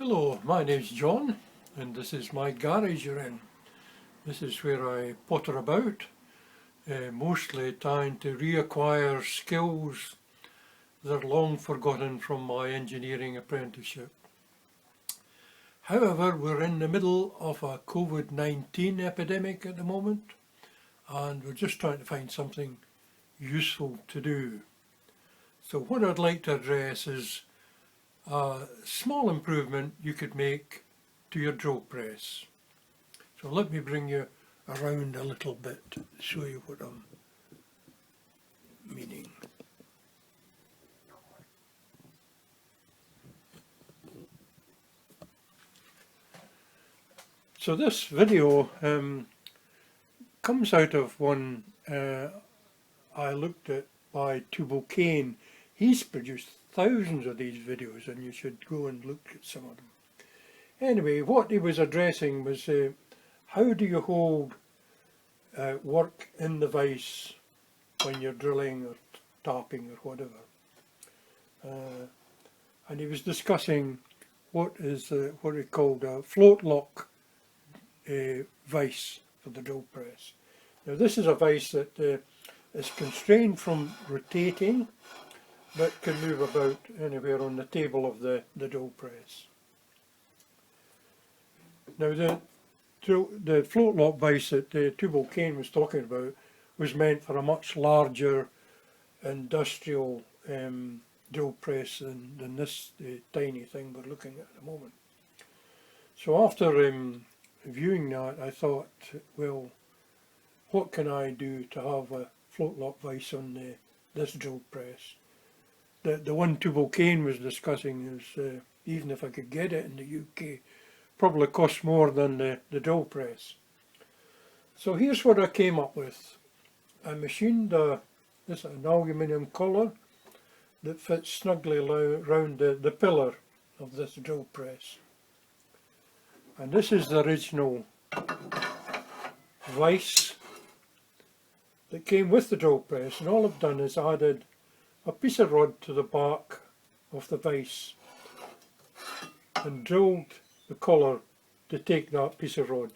Hello, my name's John and this is my garage you're in. This is where I potter about, mostly trying to reacquire skills that are long forgotten from my engineering apprenticeship. However, we're in the middle of a COVID-19 epidemic at the moment and we're just trying to find something useful to do. So what I'd like to address is a small improvement you could make to your drill press. So let me bring you around a little bit to show you what I'm meaning. So this video comes out of one I looked at by Tubal Cain. He's produced thousands of these videos and you should go and look at some of them. Anyway, what he was addressing was how do you hold work in the vise when you're drilling or tapping or whatever. And he was discussing what is what he called a float lock vise for the drill press. Now this is a vise that is constrained from rotating but can move about anywhere on the table of the drill press. Now the float lock vise that Tubal Cain was talking about was meant for a much larger industrial drill press than this tiny thing we're looking at the moment. So after viewing that, I thought, well, what can I do to have a float lock vise on this drill press? The one Tubal Cain was discussing is, even if I could get it in the UK, probably costs more than the drill press. So here's what I came up with. I machined an aluminium collar that fits snugly around the pillar of this drill press. And this is the original vise that came with the drill press, and all I've done is added a piece of rod to the back of the vise and drilled the collar to take that piece of rod.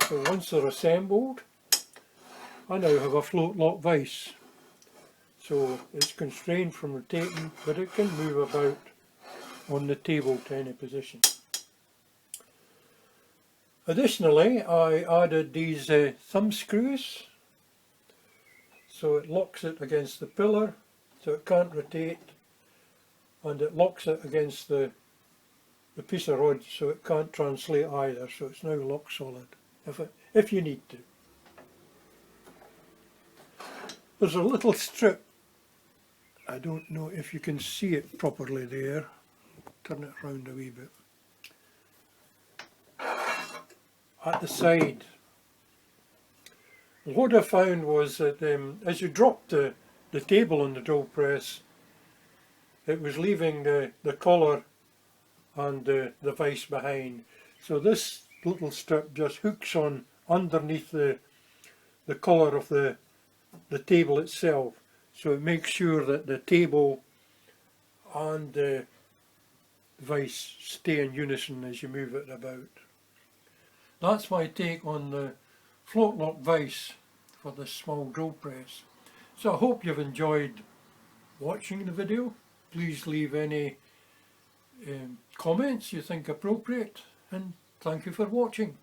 So once they're assembled, I now have a float lock vise. So it's constrained from rotating, but it can move about on the table to any position. Additionally, I added these thumb screws, so it locks it against the pillar so it can't rotate, and it locks it against the piece of rod so it can't translate either, so it's now lock solid if you need to. There's a little strip, I don't know if you can see it properly there, turn it around a wee bit, at the side. What I found was that as you dropped the table on the drill press, it was leaving the collar and the vise behind. So this little strip just hooks on underneath the collar of the table itself. So it makes sure that the table and the vise stay in unison as you move it about. That's my take on the float lock vise for this small drill press. So I hope you've enjoyed watching the video. Please leave any comments you think appropriate, and thank you for watching.